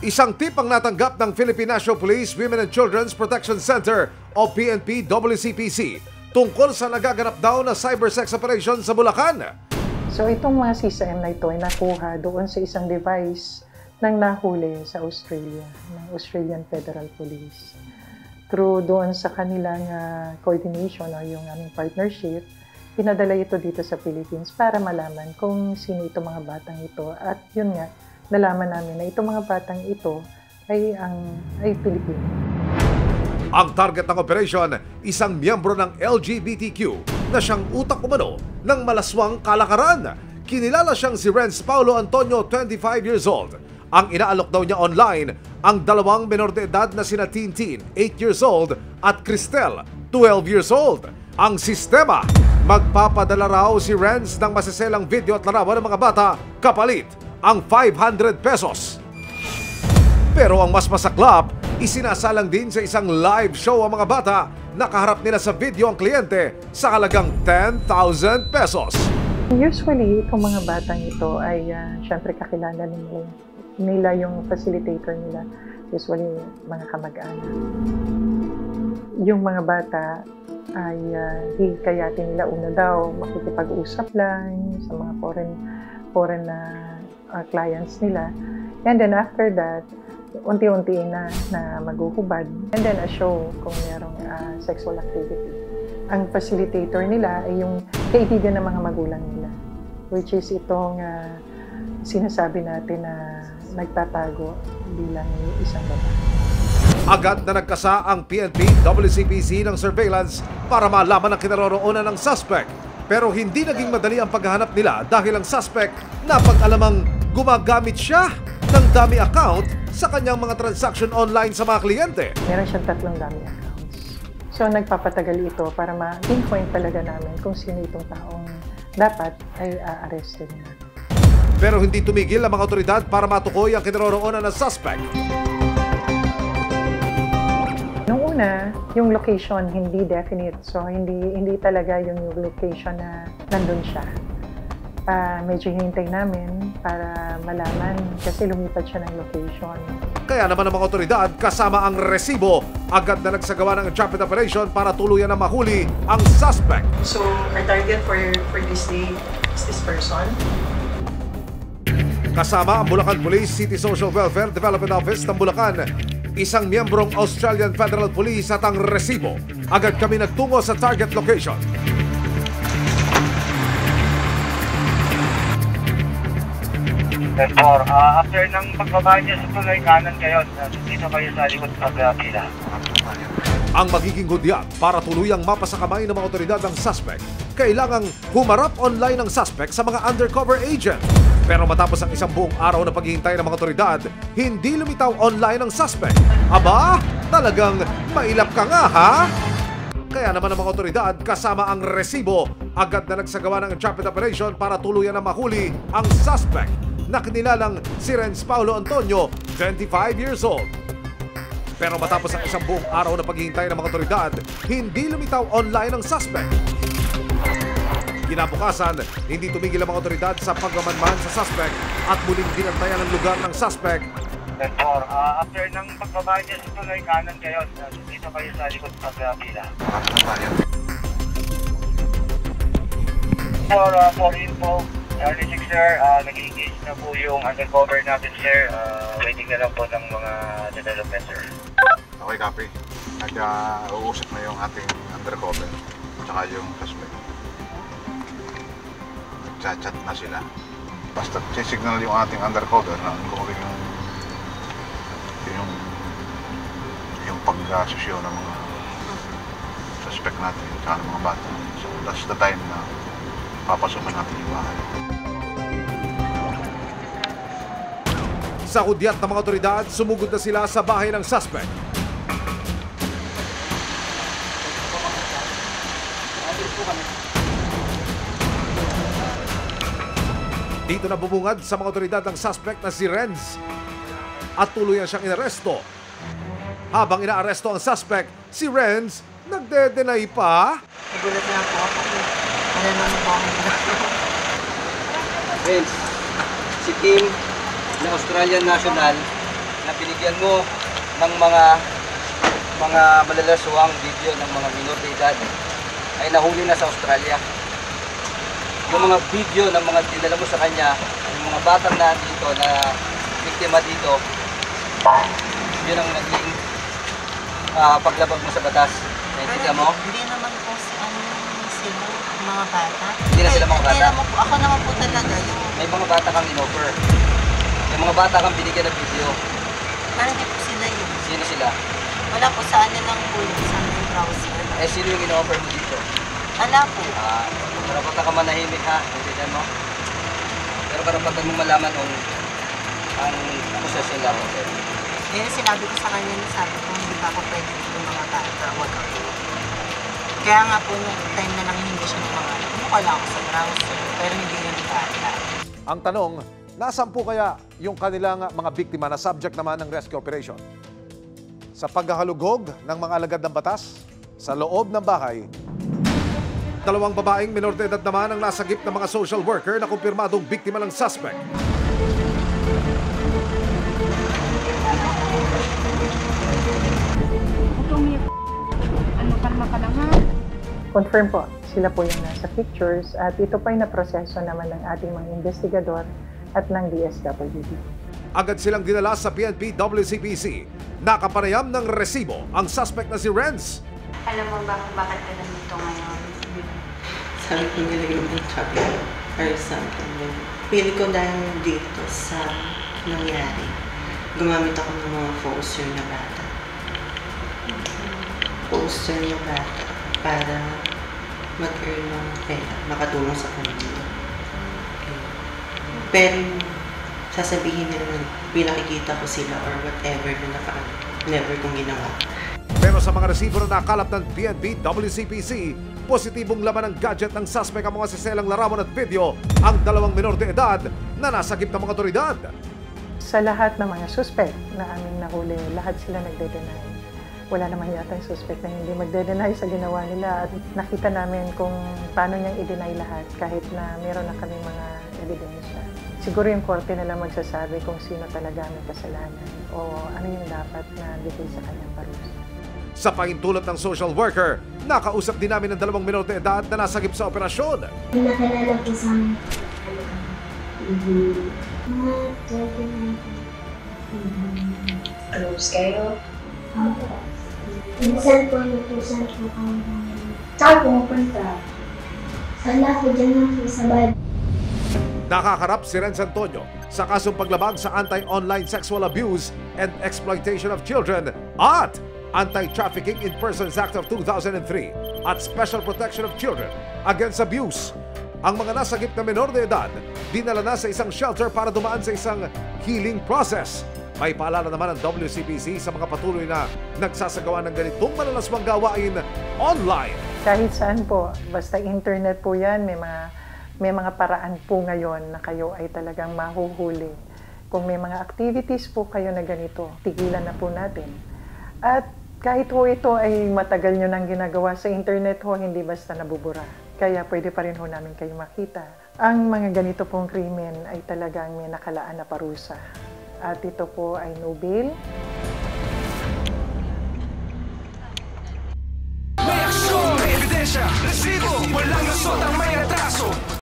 Isang tip ang natanggap ng Philippine National Police Women and Children's Protection Center o PNP WCPC tungkol sa nagaganap daw na cybersex operation sa Bulacan. So itong mga CCM na ito ay nakuha doon sa isang device ng nahuli sa Australia, ng Australian Federal Police. Through doon sa kanilang coordination o yung aming partnership, pinadala ito dito sa Philippines para malaman kung sino itong mga batang ito. At yun nga, nalaman namin na itong mga batang ito ay Pilipino. Ang target ng operasyon, isang miyembro ng LGBTQ na siyang utak umano ng malaswang kalakaran. Kinilala siyang si Renz Paulo Antonio, 25 years old. Ang inaalok daw niya online ang dalawang menor de edad na sina Tintin, 8 years old, at Cristel, 12 years old. Ang sistema, magpapadala raw si Renz ng masiselang video at larawan ng mga bata kapalit ang 500 pesos. Pero ang mas masaklap, isinasalang din sa isang live show ang mga bata. Nakaharap nila sa video ang kliyente sa halagang 10,000 pesos. Usually, itong mga batang ito ay syempre kakilala nila yung facilitator nila. Usually, mga kamag-anak. Yung mga bata ay hikayatin nila una daw makikipag-usap lang sa mga foreign clients nila. And then after that, unti-unti na maghuhubad. And then a show kung mayroong sexual activity. Ang facilitator nila ay yung kaibigan ng mga magulang nila. Which is itong sinasabi natin na nagtatago bilang isang babae. Agad na nagkasa ang PNP WCPC ng surveillance para malaman ang kinaroroonan ng suspect. Pero hindi naging madali ang paghahanap nila dahil ang suspect napag-alamang gumagamit siya ng dummy account sa kanyang mga transaction online sa mga kliyente. Meron siyang 3 dummy accounts. So nagpapatagal ito para ma-pinpoint talaga namin kung sino itong taong dapat ay aaresto niya. Pero hindi tumigil ang mga otoridad para matukoy ang kinaroroonan ng suspect. Nung una, yung location hindi definite. So hindi talaga yung location na nandun siya. Medyo hinintay namin para malaman kasi lumipat siya ng location. Kaya naman ang mga otoridad kasama ang resibo agad na nagsagawa ng traffic operation para tuluyan na mahuli ang suspect. So our target for this day is this person. Kasama ang Bulacan Police City Social Welfare Development Office ng Bulacan, isang miyembrong Australian Federal Police at ang resibo. Agad kami nagtungo sa target location. After ng pagbaba niya sa tulay, kanan kayo. Dito kayo sa likod sa pila. Ang magiging hudyat para tuluyang mapasakamay ng mga otoridad ang suspect, kailangang humarap online ang suspect sa mga undercover agent. Pero matapos ang isang buong araw na paghihintay ng mga otoridad, hindi lumitaw online ang suspect. Aba, talagang mailap ka nga ha? Kaya naman ang mga otoridad kasama ang resibo, agad na nagsagawa ng traffic operation para tuluyan na mahuli ang suspect na kinilalang si Renz Paulo Antonio, 25 years old. Pero matapos ang isang buong araw na paghihintay ng mga otoridad, hindi lumitaw online ang suspect. Kinabukasan, hindi tumigil ang mga otoridad sa pagmamanman sa suspect at muling binantayan ang lugar ng suspect. After ng pagbaba niya sa tulay, kanan kayo. Dito kayo sa likod sa pila. For info, early 6 sir, nag-engage na po yung undercover natin sir. Waiting na lang po ng mga development sir. Okay, copy. Nag-uusap na yung ating undercover at yung suspect. Nag-chat na sila. Basta signal yung ating undercover na gumagin yung pag-asosyo ng mga suspect natin at ng mga bata. So that's the time na papasukan natin yung bahay. Sa hudyat ng mga otoridad, sumugod na sila sa bahay ng suspect. Dito na bumungad sa mga otoridad ng suspect na si Renz at tuluyan siyang inaresto. Habang inaaresto ang suspect, si Renz nagde-deny pa. Nagulat na ako. Ano naman po ako? Renz, si Kim na Australian national na binigyan mo ng mga malalaswang video ng mga minor de edad ay nahuli na sa Australia. Yung mga video ng mga dinala mo sa kanya, yung mga batang na dito na biktima dito, yun ang naging paglabag mo sa batas. Naintindihan mo? Hindi naman po sila, mga bata. Hindi na sila mga bata? Ako naman po talaga yung... May mga bata kang in-offer. May mga bata kang binigyan ng video. Pero hindi po sila yun. Sino sila? Wala po sa ano lang po yun, sa may browser. Eh, sino yung in-offer mo dito? Wala po. Karapatan ka manahimik ha, naintindihan mo? Pero karapatan mo malaman kung ang akusasyon lang sir. Yun yung sinabi ko sa kanya, sabi ko, hindi ba ako pwede dito mga bata, wag ako. Kaya nga po, nung time na nanghihingi siya ng mga, mukha lang ako sa browser, pero hindi rin bata. Ang tanong, nasaan po kaya yung kanilang mga biktima na subject naman ng rescue operation? Sa paghahalugog ng mga alagad ng batas, sa loob ng bahay. Dalawang babaeng minor de edad naman ang nasagip ng mga social worker na kumpirmadong biktima ng suspect. Kalma ka lang ha. Confirm po, sila po yung nasa pictures at ito pa yung naproseso naman ng ating mga investigador at ng DSWD. Agad silang dinala sa PNP WCPC. Nakapanayam ng resibo ang suspect na si Renz. Alam mo ba kung bakit ka nandito ngayon? Sabi ko nila yung trouble or something. Pili ko dahil dito sa nangyari. Gumamit ako ng mga poster na bata. Poster na bata para mag-earn ng pera, makatulong sa kanila. Pero sasabihin nila na pinakikita ko sila or whatever na never kong ginawa. Pero sa mga resibo na nakalap ng PNP WCPC, positibong laman ng gadget ng suspect ang mga siselang larawan at video ang dalawang minor de edad na nasagip ng mga otoridad. Sa lahat ng mga suspect na aming nahuli, lahat sila nagde-deny. Wala naman yata yung suspect na hindi magde-deny sa ginawa nila at nakita namin kung paano niyang i-deny lahat kahit na meron na kaming mga ebidensya. Siguro yung korte na lang magsasabi kung sino talaga may kasalanan o ano yung dapat na bigay sa kanyang parusa. Sa pahintulot ng social worker, nakausap din namin ang dalawang minor de edad na nasagip sa operasyon. Nakilala po sa amin. Mga 29. Close kayo? Minsan po, nagpusan po kami. Saan pumupunta? Sana po dyan lang po sa bad. Nakakarap si Renz Antonio sa kasong paglabag sa Anti-Online Sexual Abuse and Exploitation of Children at Anti-Trafficking in Persons Act of 2003 at Special Protection of Children Against Abuse. Ang mga nasagip na menor de edad, dinala na sa isang shelter para dumaan sa isang healing process. May paalala naman ang WCPC sa mga patuloy na nagsasagawa ng ganitong malalaswang gawain online. Kahit saan po, basta internet po yan, may mga paraan po ngayon na kayo ay talagang mahuhuli. Kung may mga activities po kayo na ganito, tigilan na po natin. At kahit ho ito ay matagal nyo nang ginagawa sa internet ho, hindi basta nabubura. Kaya pwede pa rin ho namin kayo makita. Ang mga ganito pong krimen ay talagang may nakalaan na parusa. At ito po ay no bail. May aksyon, may ebidensya, resibo, walang lusot ang may atraso.